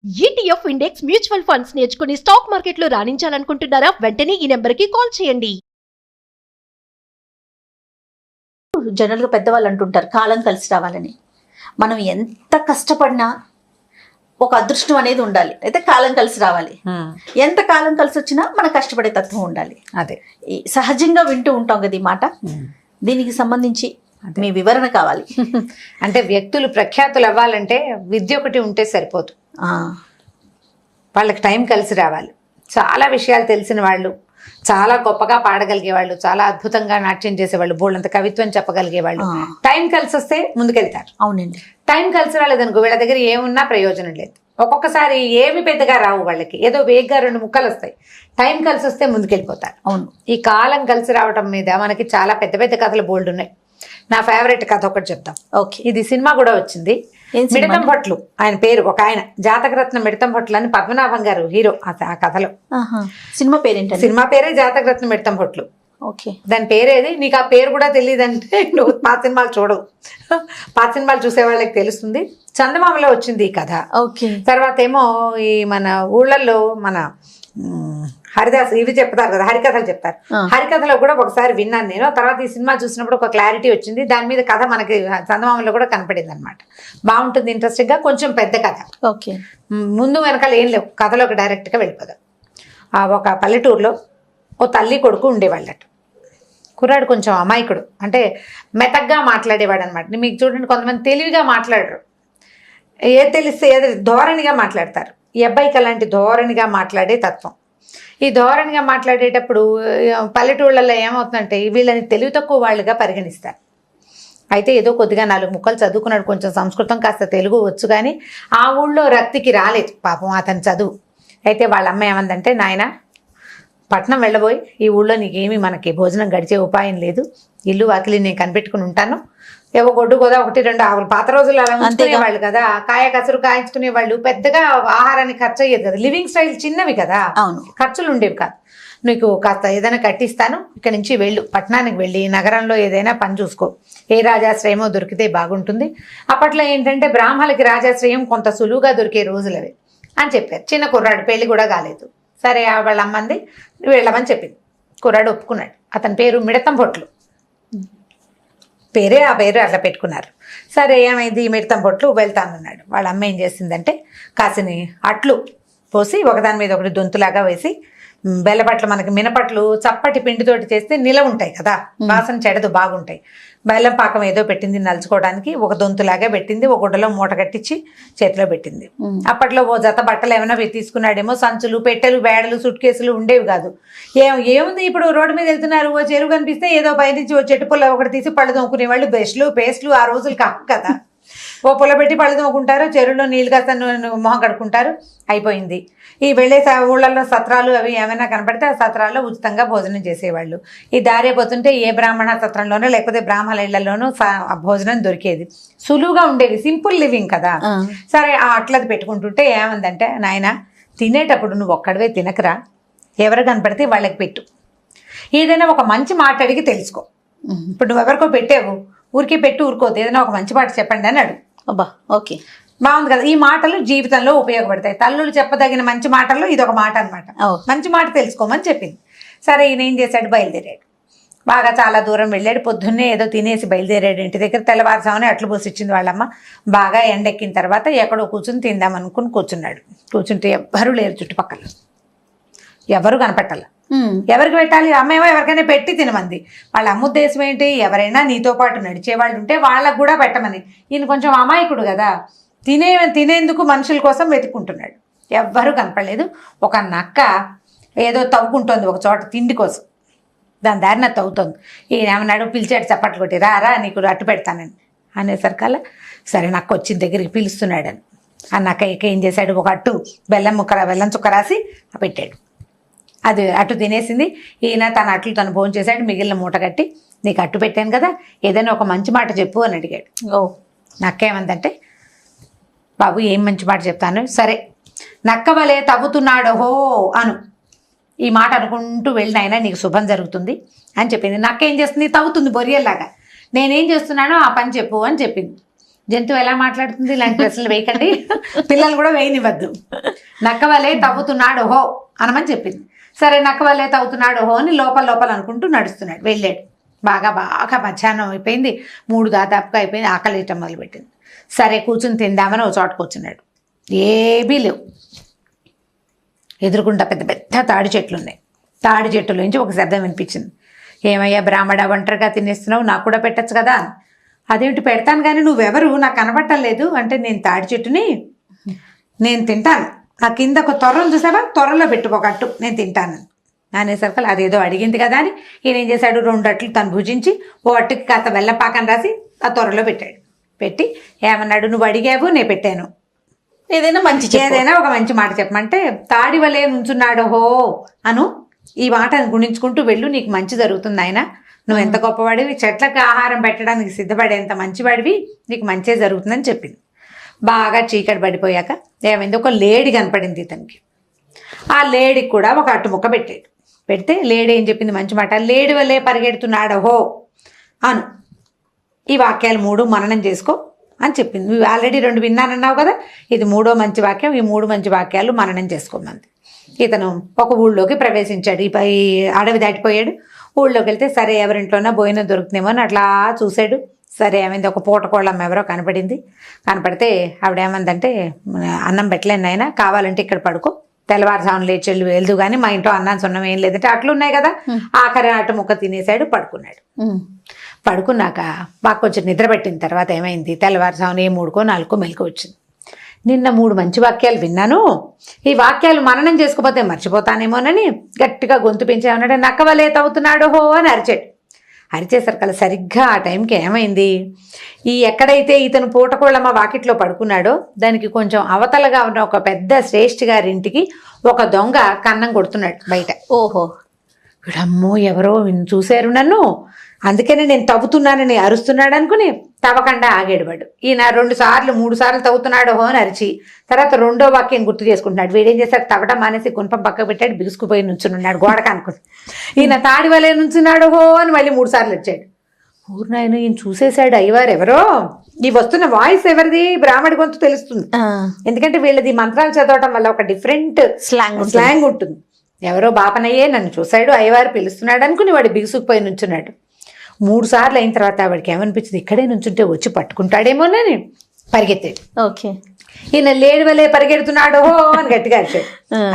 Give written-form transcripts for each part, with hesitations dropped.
ETF index mutual funds నేర్చుకుని stock మార్కెట్లో రాణించాలనుకుంటున్నారా? వెంటనే ఈ నెంబర్కి కాల్ చేయండి. జనరల్గా పెద్దవాళ్ళు అంటుంటారు కాలం కలిసి రావాలని. మనం ఎంత కష్టపడినా ఒక అదృష్టం అనేది ఉండాలి, అయితే కాలం కలిసి రావాలి. ఎంత కాలం కలిసి వచ్చినా మన కష్టపడే తత్వం ఉండాలి. అదే సహజంగా వింటూ ఉంటాం కదా ఈ మాట. దీనికి సంబంధించి మీ వివరణ కావాలి. అంటే వ్యక్తులు ప్రఖ్యాతులు అవ్వాలంటే విద్య ఒకటి ఉంటే సరిపోదు, వాళ్ళకి టైం కలిసి రావాలి. చాలా విషయాలు తెలిసిన వాళ్ళు, చాలా గొప్పగా పాడగలిగే వాళ్ళు, చాలా అద్భుతంగా నాట్యం చేసేవాళ్ళు, బోళ్ళంత కవిత్వం చెప్పగలిగే వాళ్ళు టైం కలిసి వస్తే ముందుకెళ్తారు. అవునండి. టైం కలిసి రాలేదనుకో వీళ్ళ దగ్గర ఏమున్నా ప్రయోజనం లేదు. ఒక్కొక్కసారి ఏమి పెద్దగా రావు వాళ్ళకి, ఏదో వేగ్గా 2 ముక్కలు వస్తాయి. టైం కలిసి వస్తే ముందుకెళ్ళిపోతారు. అవును. ఈ కాలం కలిసి రావటం మీద మనకి చాలా పెద్ద పెద్ద కథలు బోల్డ్ ఉన్నాయి. నా ఫేవరెట్ కథ ఒకటి చెప్తాం. ఓకే. ఇది సినిమా కూడా వచ్చింది. మిడతం భట్లు ఆయన పేరు, ఒక ఆయన జాతకరత్న మిడతం భట్లు అని పద్మనాభం గారు హీరో ఆ కథలో. సినిమా పేరేంటి? సినిమా పేరే జాతకరత్న మిడతం భట్లు. ఓకే. దాని పేరేది నీకు ఆ పేరు కూడా తెలియదంటే నువ్వు పాత సినిమాలు చూడవు. పాత సినిమాలు చూసే వాళ్ళకి తెలుస్తుంది. చందమామలో వచ్చింది ఈ కథ. ఓకే. తర్వాత ఏమో ఈ మన ఊళ్ళల్లో మన హరిదాస్ ఇవి చెప్తారు కదా, హరికథలు చెప్తారు. హరికథలో కూడా ఒకసారి విన్నాను నేను. తర్వాత ఈ సినిమా చూసినప్పుడు ఒక క్లారిటీ వచ్చింది. దాని మీద కథ మనకి చందమామలో కూడా కనపడింది అనమాట. బాగుంటుంది, ఇంట్రెస్టింగ్ గా, కొంచెం పెద్ద కథ. ఓకే. ముందు వెనకాల ఏం లేవు, కథలోకి డైరెక్ట్గా వెళ్ళిపోదాం. ఒక పల్లెటూరులో ఓ తల్లి కొడుకు ఉండేవాళ్ళట. కుర్రాడు కొంచెం అమాయకుడు, అంటే మెతగ్గా మాట్లాడేవాడు అనమాట. మీకు చూడండి, కొంతమంది తెలివిగా మాట్లాడరు, తెలిస్తే ఏదో ధోరణిగా మాట్లాడతారు. ఈ అబ్బాయికి అలాంటి ధోరణిగా మాట్లాడే తత్వం. ఈ ధోరణిగా మాట్లాడేటప్పుడు పల్లెటూళ్ళల్లో ఏమవుతుందంటే వీళ్ళని తెలివి తక్కువ వాళ్ళుగా పరిగణిస్తారు. అయితే ఏదో కొద్దిగా 4 ముక్కలు చదువుకున్నాడు, కొంచెం సంస్కృతం కాస్త తెలుగు వచ్చు, కానీ ఆ ఊళ్ళో రక్తికి రాలేదు పాపం అతని చదువు. అయితే వాళ్ళ అమ్మ ఏమందంటే, నాయన పట్నం వెళ్ళబోయి ఈ ఊళ్ళో నీకేమీ మనకి భోజనం గడిచే ఉపాయం లేదు, ఇల్లు వాకిలి నేను కనిపెట్టుకుని ఉంటాను, ఏవో గొడ్డు గోదా 1-2 ఆవులు, పాత రోజులు అలా ఉంచుకునేవాళ్ళు కదా, కాయ కసురు కాయించుకునేవాళ్ళు, పెద్దగా ఆహారానికి ఖర్చు అయ్యేది కదా, లివింగ్ స్టైల్ చిన్నవి కదా, ఖర్చులు ఉండేవి కాదు. నీకు కాస్త ఏదైనా కట్టిస్తాను, ఇక్కడ నుంచి వెళ్ళు, పట్టణానికి వెళ్ళి నగరంలో ఏదైనా పని చూసుకో, ఏ రాజాశ్రయమో దొరికితే బాగుంటుంది. అప్పట్లో ఏంటంటే బ్రాహ్మణులకి రాజాశ్రయం కొంత సులువుగా దొరికే రోజులు అవి అని చెప్పారు. చిన్న కుర్రాడు, పెళ్లి కూడా కాలేదు. సరే వాళ్ళ అమ్మంది వెళ్ళమని చెప్పింది. కుర్రాడు ఒప్పుకున్నాడు. అతని పేరు మిడతం భొట్లు పేరే, ఆ పేరు అట్లా పెట్టుకున్నారు. సరే ఏమైంది, మిడతం భొట్లు వెళ్తానన్నాడు. వాళ్ళ అమ్మ ఏం చేసిందంటే కాసిని అట్లు పోసి ఒకదాని మీద ఒకటి దొంతులాగా వేసి, బెల్లపట్లు మనకి మినపట్లు చప్పటి పిండితోటి చేస్తే నిలవ ఉంటాయి కదా, వాసన చెడదు, బాగుంటాయి. బెల్లం పాకం ఏదో పెట్టింది నలుచుకోవడానికి, ఒక దొంతులాగా పెట్టింది, ఒక గుడ్డలో మూట కట్టించి చేతిలో పెట్టింది. అప్పట్లో ఓ జత బట్టలు ఏమైనా తీసుకున్నాడేమో, సంచులు, పెట్టెలు, బేడలు, సుట్ కేసులు ఉండేవి కాదు. ఏముంది ఇప్పుడు రోడ్డు మీద వెళ్తున్నారు, ఓ చెరువు కనిపిస్తే ఏదో పైనుంచి ఓ చెట్టు పుల్ల ఒకటి తీసి పళ్ళు తోముకునేవాళ్ళు. బ్రష్లు, పేస్ట్లు ఆ రోజులు కావు కదా, ఓ పుల్ల పెట్టి పళ్ళు తోముకుంటారు, చెరువులో నీళ్ళు కాస్త మొహం కడుక్కుంటారు, అయిపోయింది. ఈ వెళ్ళే ఊళ్ళల్లో సత్రాలు అవి ఏమైనా కనపడితే ఆ సత్రాల్లో ఉచితంగా భోజనం చేసేవాళ్ళు. ఈ దారే పోతుంటే ఏ బ్రాహ్మణ సత్రంలోనో లేకపోతే బ్రాహ్మణ ఇళ్లలోనూ భోజనం దొరికేది. సులువుగా ఉండేది, సింపుల్ లివింగ్ కదా. సరే ఆ అట్లది పెట్టుకుంటుంటే ఏమందంటే, నాయన తినేటప్పుడు నువ్వు ఒక్కడవే తినకరా, ఎవరు కనపడితే వాళ్ళకి పెట్టు, ఏదైనా ఒక మంచి మాట అడిగి తెలుసుకో. ఇప్పుడు నువ్వు ఎవరికో పెట్టావు, ఊరికే పెట్టి ఊరుకోదు, ఏదైనా ఒక మంచి మాట చెప్పండి అని అడుగు. అబ్బా, ఓకే, బాగుంది కదా. ఈ మాటలు జీవితంలో ఉపయోగపడతాయి. తల్లులు చెప్పదగిన మంచి మాటల్లో ఇదొక మాట అనమాట. మంచి మాట తెలుసుకోమని చెప్పింది. సరే ఈయన ఏం చేశాడు, బయలుదేరాడు. బాగా చాలా దూరం వెళ్ళాడు. పొద్దున్నే ఏదో తినేసి బయలుదేరాడు ఇంటి దగ్గర. తెల్లవారుజామునే అట్లు పోసిచ్చింది వాళ్ళమ్మ. బాగా ఎండెక్కిన తర్వాత ఎక్కడో కూర్చుని తిందాం అనుకుని కూర్చున్నాడు. కూర్చుంటే ఎవ్వరూ లేరు చుట్టుపక్కల, ఎవరు కనపట్టాల. ఎవరికి పెట్టాలి, అమ్మేమో ఎవరికైనా పెట్టి తినమంది. వాళ్ళ అమ్మ ఉద్దేశం ఏంటి, ఎవరైనా నీతో పాటు నడిచేవాళ్ళు ఉంటే వాళ్ళకు కూడా పెట్టమని. ఈయన కొంచెం అమాయకుడు కదా, తినేందుకు మనుషుల కోసం వెతుక్కుంటున్నాడు. ఎవ్వరూ కనపడలేదు. ఒక నక్క ఏదో తవ్వుకుంటోంది ఒక చోట తిండి కోసం, దాని దారిన తవ్వుతోంది. ఈయన ఏమన్నాడు, పిలిచాడు చప్పట్లు కొట్టి, రా నీకు అట్టు పెడతానని అనేసరికల్లా సరే నక్క వచ్చిన దగ్గరికి పిలుస్తున్నాడని ఆ నక్క ఏం చేశాడు, ఒక అట్టు బెల్లం చుక్క రాసి పెట్టాడు. అది అటు తినేసింది. ఈయన తన అట్లు తను భోజనం చేశాడు. మిగిలిన మూట కట్టి, నీకు అట్టు పెట్టాను కదా, ఏదైనా ఒక మంచి మాట చెప్పు అని అడిగాడు. నక్క ఏమందంటే, బాబు ఏం మంచి మాట చెప్తాను, సరే నక్క వలే తవ్వుతున్నాడోహో అను, ఈ మాట అనుకుంటూ వెళ్ళినైనా నీకు శుభం జరుగుతుంది అని చెప్పింది. నక్క ఏం చేస్తుంది, తవ్వుతుంది బొరియల్లాగా. నేనేం చేస్తున్నానో ఆ పని చెప్పు అని చెప్పింది. జంతువు ఎలా మాట్లాడుతుంది ఇలాంటి ప్రశ్నలు వేయకండి, పిల్లలు కూడా వేయనివ్వద్దు. నక్క వలే తవ్వుతున్నాడు హో అనమని చెప్పింది. సరే నక్క వలే తవ్వుతున్నాడు హో అని లోపల లోపల అనుకుంటూ నడుస్తున్నాడు. వెళ్ళాడు. బాగా మధ్యాహ్నం అయిపోయింది, 3 దాదాపుగా అయిపోయింది, ఆకలి వేయటం మొదలుపెట్టింది. సరే కూర్చుని తిందామని ఒక చోట కూర్చున్నాడు. ఏమీ లేవు. ఎదురుకుండా పెద్ద పెద్ద తాడి చెట్లు ఉన్నాయి. తాడి చెట్టులోంచి ఒక శబ్దం వినిపించింది. ఏమయ్యా బ్రాహ్మణ, ఒంటరిగా తినేస్తున్నావు, నాకు కూడా పెట్టచ్చు కదా. అదేమిటి, పెడతాను కానీ నువ్వెవరు, నాకు కనబట్టలేదు అంటే, నేను తాడి చెట్టుని, నేను తింటాను, ఆ కింద ఒక తొర్రను చూసావా, తొర్రలో పెట్టుకోకట్టు, నేను తింటాను అనేసరికి అదేదో అడిగింది కదా అని ఈయన ఏం చేశాడు, 2 అట్లు తను భుజించి ఓ అట్టుకి కాస్త బెల్లపాకం రాసి ఆ తొర్రలో పెట్టాడు. పెట్టి ఏమన్నాడు, నువ్వు అడిగావు నేను పెట్టాను, ఏదైనా ఒక మంచి మాట చెప్పమంటే, తాడి వలే నుంచున్నాడు హో అను, ఈ మాటను గుణించుకుంటూ వెళ్ళు, నీకు మంచి జరుగుతుంది ఆయన, నువ్వు ఎంత గొప్పవాడివి, చెట్లకు ఆహారం పెట్టడానికి సిద్ధపడేంత మంచివాడివి, నీకు మంచే జరుగుతుందని చెప్పింది. బాగా చీకటి పడిపోయాక ఏమైంది, ఒక లేడీ కనపడింది ఇతనికి. ఆ లేడీకి కూడా ఒక అట్టు ముక్క పెట్టాడు. పెడితే లేడీ ఏం చెప్పింది, మంచి మాట, లేడీ వల్లే పరిగెడుతున్నాడు హో అను, ఈ వాక్యాలు 3 మననం చేసుకో అని చెప్పింది. నువ్వు ఆల్రెడీ 2 విన్నానన్నావు కదా, ఇది 3వ మంచి వాక్యం, ఈ 3 మంచి వాక్యాలు మననం చేసుకోమంది. ఇతను ఒక ఊళ్ళోకి ప్రవేశించాడు. ఈ అడవి దాటిపోయాడు. ఊళ్ళోకి వెళ్తే సరే ఎవరింట్లోనా భోజనం దొరుకుతుందేమో అని అట్లా చూశాడు. సరే ఏమైంది, ఒక పూటకోళ్ళమ్మ ఎవరో కనపడింది. కనపడితే ఆవిడేమందంటే, అన్నం పెట్టలేను నాయన, కావాలంటే ఇక్కడ పడుకో, తెల్లవారుజామున లేచి వెళ్దు కానీ మా ఇంట్లో అన్నం సున్నం ఏం లేదంటే, అట్లు ఉన్నాయి కదా. ఆఖరి అటు ముక్క తినేశాడు, పడుకున్నాడు. పడుకున్నాక బాగా కొంచెం నిద్ర పెట్టిన తర్వాత ఏమైంది, తెల్లవారుజామున 3కో 4కో మెలకు వచ్చింది. నిన్న 3 మంచి వాక్యాలు విన్నాను, ఈ వాక్యాలు మననం చేసుకోపోతే మర్చిపోతానేమోనని గట్టిగా గొంతు పెంచేమన్నాడు. నక్క వలే తవ్వుతున్నాడు హో అని అరిచాడు. అరిచేసరికల్లా సరిగ్గా ఆ టైంకి ఏమైంది, ఈ ఎక్కడైతే ఇతను పూటకోళ్ళమ్మ వాకిట్లో పడుకున్నాడో దానికి కొంచెం అవతలగా ఉన్న ఒక పెద్ద శ్రేష్ఠి గారింటికి ఒక దొంగ కన్నం కొడుతున్నాడు బయట. ఓహో, వీడమ్మో ఎవరో చూశారు నన్ను, అందుకనే నేను తవ్వుతున్నానని అరుస్తున్నాడు అనుకుని తవ్వకుండా ఆగాడు వాడు. ఈయన 2 సార్లు 3 సార్లు తవ్వుతున్నాడు హో అని అరిచి తర్వాత 2వ వాక్యం గుర్తు చేసుకుంటున్నాడు. వీడేం చేశాడు, తవ్వడం మానేసి గుణపం పక్క పెట్టాడు, బిగుసుకుపోయి నుంచున్నాడు గోడకు అనుకుని. ఈయన తాడి వలే నుంచున్నాడు హో అని మళ్ళీ 3 సార్లు వచ్చాడు. ఊరినాయన ఈయన చూసేశాడు, అయ్యవారు ఎవరో, ఈ వస్తున్న వాయిస్ ఎవరిది, బ్రాహ్మడి గొంతు తెలుస్తుంది. ఎందుకంటే వీళ్ళది మంత్రాలు చదవటం వల్ల ఒక డిఫరెంట్ స్లాంగ్ ఉంటుంది. ఎవరో బాపనయ్యే నన్ను చూశాడు, అయ్యవారు పిలుస్తున్నాడు అనుకుని వాడు బిగుసుకుపోయి నుంచున్నాడు. 3 సార్లు అయిన తర్వాత వాడికి ఏమనిపించింది, ఇక్కడే నుంచుంటే వచ్చి పట్టుకుంటాడేమోనని పరిగెత్తాడు. ఓకే, ఈయన లేడి వలే పరిగెడుతున్నాడు హో అని గట్టిగా అరిచాడు.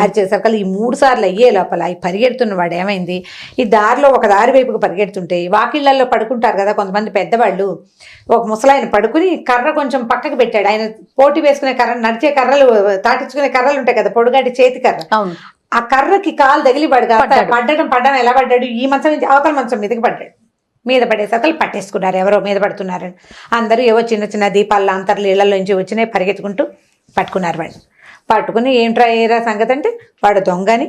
అరిచేసరికి ఈ 3 సార్లు అయ్యే లోపల ఈ పరిగెడుతున్న వాడు ఏమైంది, ఈ దారిలో ఒక దారి వైపుకు పరిగెడుతుంటే వాకిళ్లలో పడుకుంటారు కదా కొంతమంది పెద్దవాళ్ళు, ఒక ముసలాయన పడుకుని కర్ర కొంచెం పక్కకు పెట్టాడు. ఆయన పోటీ వేసుకునే కర్ర, నడిచే కర్రలు, తాటించుకునే కర్రలు ఉంటాయి కదా, పొడుగాటి చేతి కర్ర, ఆ కర్రకి కాలు తగిలి పడ్డం ఎలా పడ్డాడు, ఈ మంచం నుంచి అవతల మంచం మీదకి పడ్డాడు. మీద పడేసరికి పట్టేసుకున్నారు, ఎవరో మీద పడుతున్నారని. అందరూ ఏవో చిన్న చిన్న దీపాల లాంతర్లు ఇళ్లలోంచి వచ్చినాయి, పరిగెత్తుకుంటూ పట్టుకున్నారు వాడిని. పట్టుకుని ఏంట్రా ఏరా సంగతి అంటే, వాడు దొంగని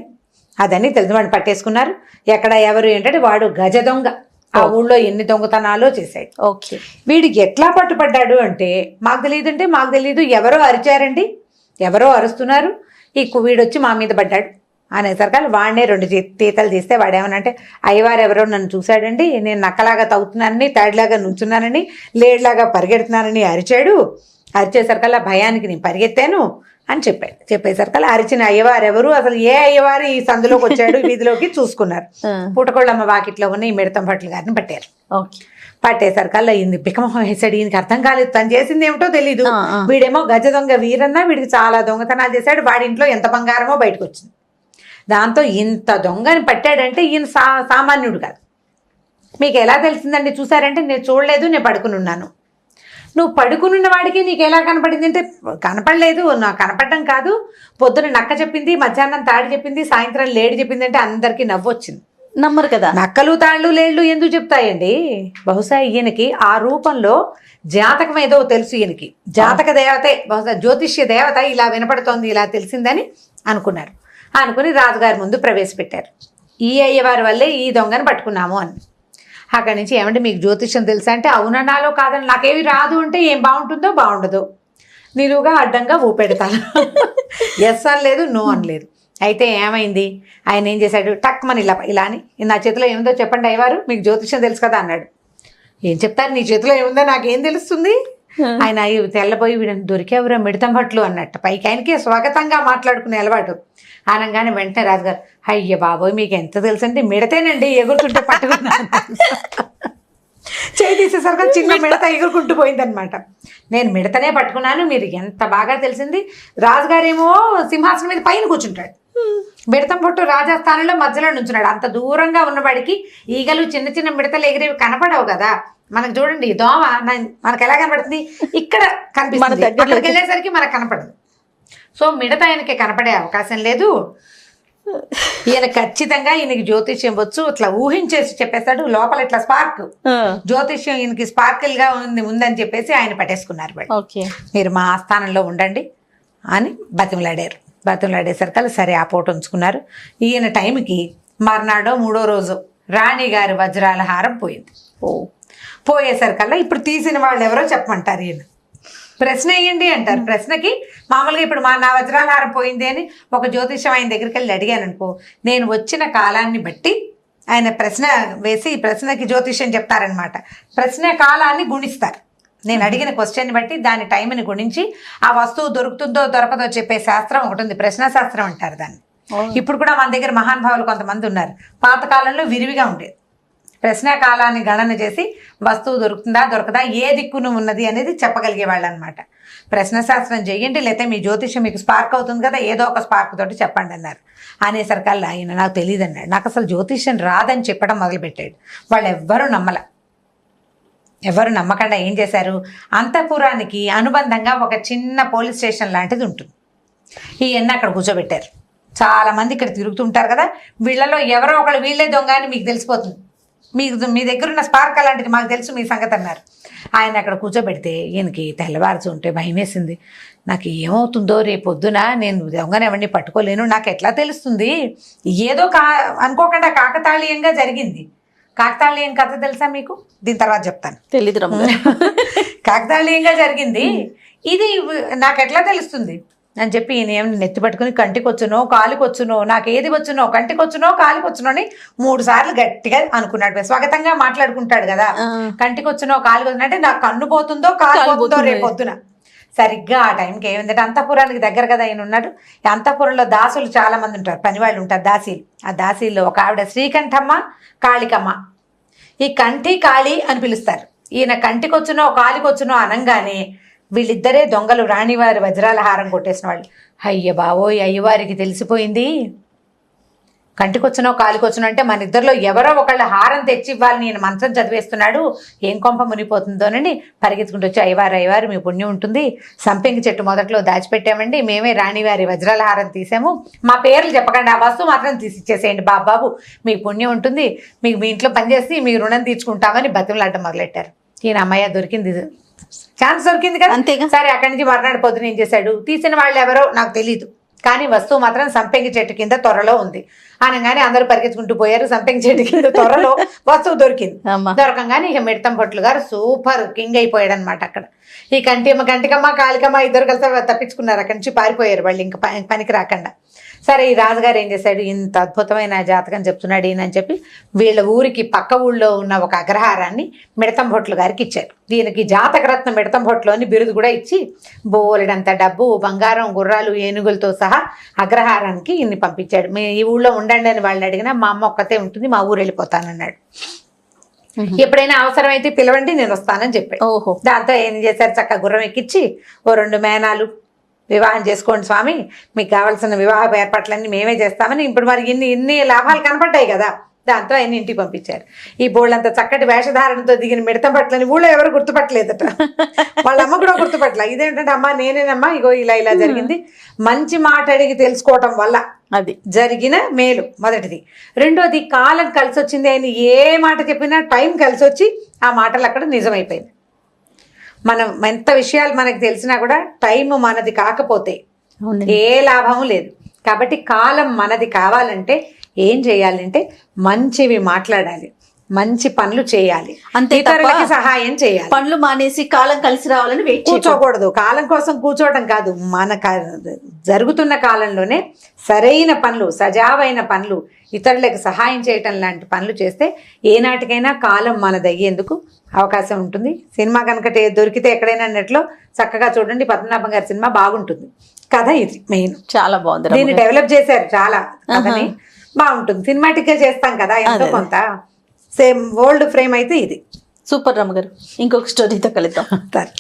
అదని తెలిసి వాడిని పట్టేసుకున్నారు. ఎక్కడ ఎవరు ఏంటంటే, వాడు గజ దొంగ, ఆ ఊళ్ళో ఎన్ని దొంగతనాలు చేశాడు. ఓకే, వీడికి ఎట్లా పట్టుపడ్డాడు అంటే, మాకు తెలియదు, ఎవరో అరిచారండి, ఎవరో అరుస్తున్నారు, ఈ వీడొచ్చి మా మీద పడ్డాడు అనేసరికి వాడినే 2 తీతలు తీస్తే వాడేమనంటే, అయ్యవారు ఎవరో నన్ను చూశాడండి, నేను నక్కలాగా తవ్వుతున్నానని, తాడిలాగా నుంచున్నానని, లేడ్లాగా పరిగెడుతున్నానని అరిచాడు. అరిచేసరికల్లా భయానికి నేను పరిగెత్తాను అని చెప్పాడు. చెప్పేసరికల్లా అరిచిన అయ్యవారు ఎవరు, అసలు ఏ అయ్యవారు ఈ సందులోకి వచ్చాడు వీధిలోకి చూసుకున్నారు. పూటకోళ్ళమ్మ వాకిట్లో ఉన్న ఈ మిడతం భట్ల గారిని పట్టారు. పట్టేసరికల్లా ఈయన బికమొహం వేసాడు. ఈయనకి అర్థం కాలేదు, తను చేసింది ఏమిటో తెలీదు. వీడేమో గజ దొంగ వీరన్నా, వీడికి చాలా దొంగతనాలు చేశాడు, వాడి ఇంట్లో ఎంత బంగారమో బయటకు వచ్చింది. దాంతో ఇంత దొంగని పట్టాడంటే ఈయన సామాన్యుడు కాదు. మీకు ఎలా తెలిసిందండి, చూసారంటే నేను చూడలేదు, నేను పడుకుని ఉన్నాను. నువ్వు పడుకునున్న వాడికి నీకు ఎలా కనపడింది అంటే, కనపడలేదు, నాకు కనపడడం కాదు, పొద్దున నక్క చెప్పింది, మధ్యాహ్నం తాడి చెప్పింది, సాయంత్రం లేడి చెప్పింది అంటే అందరికీ నవ్వు వచ్చింది. నమ్మరు కదా, నక్కలు తాళ్ళు లేళ్ళు ఎందుకు చెప్తాయండి. బహుశా ఈయనకి ఆ రూపంలో జాతకం ఏదో తెలుసు, ఈయనకి జాతక దేవతే, బహుశా జ్యోతిష్య దేవత ఇలా వినపడుతోంది, ఇలా తెలిసిందని అనుకున్నారు. అనుకుని రాజుగారి ముందు ప్రవేశపెట్టారు. ఈ అయ్యవారి వల్లే ఈ దొంగని పట్టుకున్నాము అని. అక్కడి నుంచి ఏమంటే మీకు జ్యోతిష్యం తెలుసా అంటే, అవునన్నాలో కాదని, నాకేమి రాదు అంటే ఏం బాగుంటుందో బాగుండదు, నిలువుగా అడ్డంగా ఊపెడతాను, ఎస్ అని లేదు, నో అని లేదు. అయితే ఏమైంది, ఆయన ఏం చేశాడు, టక్మని ఇలా అని, నా చేతిలో ఏముందో చెప్పండి అయ్యవారు, మీకు జ్యోతిష్యం తెలుసు కదా అన్నాడు. ఏం చెప్తారు, నీ చేతిలో ఏముందో నాకేం తెలుస్తుంది, ఆయన తెల్లబోయి వీడిని దొరికేవరో మిడతం భట్లు అన్నట్టు పైకి ఆయనకి స్వాగతంగా మాట్లాడుకునే అలవాటు. అనగానే వెంటనే రాజుగారు, అయ్య బాబోయ్ మీకు ఎంత తెలుసు అంటే మిడతేనండి ఎగురుతుంటే పట్టుకున్నాను. చేయి తీసేసరికి చిన్న మిడత ఎగురుకుంటూ పోయిందనమాట. నేను మిడతనే పట్టుకున్నాను, మీరు ఎంత బాగా తెలిసింది. రాజుగారేమో సింహాసనం మీద పైన కూర్చుంటాడు, మిడతం పొట్టు రాజస్థానంలో మధ్యలో నుంచున్నాడు. అంత దూరంగా ఉన్నవాడికి ఈగలు చిన్న చిన్న మిడతలు ఎగిరేవి కనపడవు కదా. మనకు చూడండి దోమ మనకు ఎలా కనపడుతుంది, ఇక్కడ కనిపిస్తుంది, అక్కడికి వెళ్ళేసరికి మనకు కనపడదు. సో మిడత ఆయనకి కనపడే అవకాశం లేదు. ఈయన ఖచ్చితంగా ఈయనకి జ్యోతిష్యం వచ్చు, ఇట్లా ఊహించేసి చెప్పేస్తాడు. లోపల ఇట్లా స్పార్క్, జ్యోతిష్యం ఈయనకి స్పార్కిల్ గా ఉందని చెప్పేసి ఆయన పట్టేసుకున్నారు. మీరు మా ఆస్థానంలో ఉండండి అని బతిమలాడేసరికి సరే ఆ పూట ఉంచుకున్నారు. ఈయన టైంకి మర్నాడో 3వ రోజు రాణిగారి వజ్రాల హారం పోయింది. పోయేసరికల్లా ఇప్పుడు తీసిన వాళ్ళు ఎవరో చెప్పమంటారు. ఈయన ప్రశ్న వేయండి అంటారు. ప్రశ్నకి మామూలుగా ఇప్పుడు నా వజ్రాల హారం పోయింది అని ఒక జ్యోతిషం ఆయన దగ్గరికి వెళ్ళి అడిగాను అనుకో, నేను వచ్చిన కాలాన్ని బట్టి ఆయన ప్రశ్న వేసి ప్రశ్నకి జ్యోతిష్యం చెప్తారనమాట. ప్రశ్న కాలాన్ని గుణిస్తారు. నేను అడిగిన క్వశ్చన్ని బట్టి దాని టైంని గుణించి ఆ వస్తువు దొరుకుతుందో దొరకదో చెప్పే శాస్త్రం ఒకటి ఉంది, ప్రశ్న శాస్త్రం అంటారు దాన్ని. ఇప్పుడు కూడా మన దగ్గర మహానుభావులు కొంతమంది ఉన్నారు. పాతకాలంలో విరివిగా ఉండేది. ప్రశ్న కాలాన్ని గణన చేసి వస్తువు దొరుకుతుందా దొరకదా, ఏ దిక్కును ఉన్నది అనేది చెప్పగలిగేవాళ్ళు అనమాట. ప్రశ్న శాస్త్రం చెయ్యండి, లేకపోతే మీ జ్యోతిష్యం మీకు స్పార్క్ అవుతుంది కదా, ఏదో ఒక స్పార్క్ తోటి చెప్పండి అన్నారు. అనేసరికల్లా ఆయన నాకు తెలియదు అన్నాడు. నాకు అసలు జ్యోతిష్యం రాదని చెప్పడం మొదలుపెట్టాడు. వాళ్ళు ఎవరు నమ్మకుండా ఏం చేశారు, అంతఃపురానికి అనుబంధంగా ఒక చిన్న పోలీస్ స్టేషన్ లాంటిది ఉంటుంది. ఈయన్ని అక్కడ కూర్చోబెట్టారు. చాలామంది ఇక్కడ తిరుగుతుంటారు కదా, వీళ్ళలో ఎవరో ఒకళ్ళు వీళ్ళే దొంగ అని మీకు తెలిసిపోతుంది. మీ దగ్గర ఉన్న స్పార్క్ అలాంటిది మాకు తెలుసు మీ సంగతి అన్నారు. ఆయన అక్కడ కూర్చోబెడితే ఈయనకి తెల్లవారుచు ఉంటే భయం వేసింది. నాకు ఏమవుతుందో రేపొద్దున, నేను దొంగనెవరిని పట్టుకోలేను, నాకు ఎట్లా తెలుస్తుంది, ఏదో అనుకోకుండా కాకతాళీయంగా జరిగింది. కాకతాళీయం కథ తెలుసా మీకు? దీని తర్వాత చెప్తాను. తెలీదు. కాకతాళీయంగా జరిగింది ఇది, నాకు ఎట్లా తెలుస్తుంది అని చెప్పి ఈయన ఏమి నెత్తి పట్టుకుని కంటికి వచ్చునో కాలికి వచ్చునో, నాకు ఏది వచ్చునో కంటికి వచ్చునో కాలికి వచ్చునో అని 3 సార్లు గట్టిగా అనుకున్నాడు. స్వాగతంగా మాట్లాడుకుంటాడు కదా, కంటికి వచ్చునో కాలికి వచ్చునో అంటే నాకు కన్ను పోతుందో కాలు పోతుందో రేపొద్దున. సరిగ్గా ఆ టైంకి ఏమిందంటే అంతఃపురానికి దగ్గర కదా ఆయన ఉన్నాడు. అంతఃపురంలో దాసులు చాలా మంది ఉంటారు, పనివాళ్ళు ఉంటారు, దాసీలు. ఆ దాసీల్లో ఒక ఆవిడ శ్రీకంఠమ్మ, కాళికమ్మ. ఈ కంఠి కాళి అని పిలుస్తారు. ఈయన కంటికొచ్చునో కాలికొచ్చునో అనంగానే వీళ్ళిద్దరే దొంగలు, రాణివారి వజ్రాల హారం కొట్టేసిన వాళ్ళు. అయ్య బావోయ్, అయ్యవారికి తెలిసిపోయింది. కంటికొచ్చునో కాలికొచ్చునో అంటే మన ఇద్దరిలో ఎవరో ఒకళ్ళ హారం తెచ్చి ఇవ్వాలి, నేను మంత్రం చదివేస్తున్నాడు, ఏం కొంప మునిపోతుందోనని పరిగెత్తుకుంటూ వచ్చి, అయ్యవారు మీ పుణ్యం ఉంటుంది, సంపెంగి చెట్టు మొదట్లో దాచిపెట్టామండి, మేమే రాణివారి వజ్రాల హారం తీసాము, మా పేర్లు చెప్పకండి, ఆ వస్తువు మాత్రం తీసి ఇచ్చేసేయండి బాబు, మీకు పుణ్యం ఉంటుంది, మీకు మీ ఇంట్లో పనిచేసి మీ రుణం తీర్చుకుంటామని బతిమలాడటం మొదలెట్టారు. ఈయన అమ్మయ్య దొరికింది, ఛాన్స్ దొరికింది కదా. అంతేగా. సరే అక్కడి నుంచి మర్నాడు పొద్దున ఏం చేశాడు, తీసిన వాళ్ళు ఎవరో నాకు తెలీదు, కానీ వస్తువు మాత్రం సంపెంగి చెట్టు కింద త్వరలో ఉంది అనగానే అందరూ పరిగెత్తుకుంటూ పోయారు. సంపెంగి చెట్టు కింద త్వరలో వస్తువు దొరికింది. దొరకంగానే ఇక మిడతం భట్లు గారు సూపర్ కింగ్ అయిపోయాడు అనమాట. అక్కడ ఈ కంటికమ్మ కాళికమ్మ ఇద్దరు కలిసి తప్పించుకున్నారు, అక్కడి నుంచి పారిపోయారు వాళ్ళు ఇంకా పనికి రాకుండా. సరే ఈ రాజుగారు ఏం చేశాడు, ఇంత అద్భుతమైన జాతకం చెప్తున్నాడు ఈయనని చెప్పి వీళ్ళ ఊరికి పక్క ఊళ్ళో ఉన్న ఒక అగ్రహారాన్ని మిడతం భట్లు గారికి ఇచ్చారు. దీనికి జాతకరత్న మిడతం భట్లు అని బిరుదు కూడా ఇచ్చి బోలెడంత డబ్బు, బంగారం, గుర్రాలు, ఏనుగులతో సహా అగ్రహారానికి ఇన్ని పంపించాడు. ఈ ఊళ్ళో ఉండండి అని వాళ్ళు అడిగినా మా అమ్మ ఒక్కతే ఉంటుంది, మా ఊరు వెళ్ళిపోతానన్నాడు. ఎప్పుడైనా అవసరమైతే పిలవండి నేను వస్తానని చెప్పాడు. ఓహో. దాంతో ఏం చేశారు, చక్కగా గుర్రం ఎక్కించి ఓ 2 మేనాలు, వివాహం చేసుకోండి స్వామి, మీకు కావాల్సిన వివాహ ఏర్పాట్లన్నీ మేమే చేస్తామని. ఇప్పుడు మరి ఇన్ని లాభాలు కనపడ్డాయి కదా, దాంతో ఆయన ఇంటికి పంపించారు. ఈ బోళ్ళంత చక్కటి వేషధారణతో దిగిన మిడతం పట్లని ఊళ్ళో ఎవరు గుర్తుపట్టలేదట. వాళ్ళ అమ్మ కూడా గుర్తుపట్టలే. ఇదేంటంటే అమ్మ నేనేనమ్మా, ఇగో ఇలా జరిగింది. మంచి మాట అడిగి తెలుసుకోవటం వల్ల అది జరిగిన మేలు మొదటిది. రెండోది కాలం కలిసి వచ్చింది. ఆయన ఏ మాట చెప్పినా టైం కలిసి వచ్చి ఆ మాటలు అక్కడ నిజమైపోయింది. మనం ఎంత విషయాలు మనకు తెలిసినా కూడా టైం మనది కాకపోతే ఏ లాభము లేదు. కాబట్టి కాలం మనది కావాలంటే ఏం చేయాలంటే మంచివి మాట్లాడాలి, మంచి పనులు చేయాలి, అంతే తప్ప ఇతరులకి సహాయం చేయాలి. పనులు మానేసి కాలం కలిసి రావాలని వెయిట్ కూర్చోకూడదు. కాలం కోసం కూర్చోవడం కాదు, మన జరుగుతున్న కాలంలోనే సరైన పనులు, సజావైన పనులు, ఇతరులకు సహాయం చేయటం లాంటి పనులు చేస్తే ఏనాటికైనా కాలం మనదయ్యేందుకు అవకాశం ఉంటుంది. సినిమా కనుక దొరికితే ఎక్కడైనా నెట్లో చక్కగా చూడండి, పద్మనాభం గారి సినిమా బాగుంటుంది. కథ ఇది మెయిన్, చాలా బాగుంది. దీన్ని డెవలప్ చేశారు చాలా, కథని బాగుంటుంది. సినిమాటిక్ గా చేస్తాం కదా ఎంతో కొంత, సేమ్ ఓల్డ్ ఫ్రేమ్ అయితే ఇది సూపర్ రమ్మ గారు. ఇంకొక స్టోరీతో కలుద్దాం. సరే.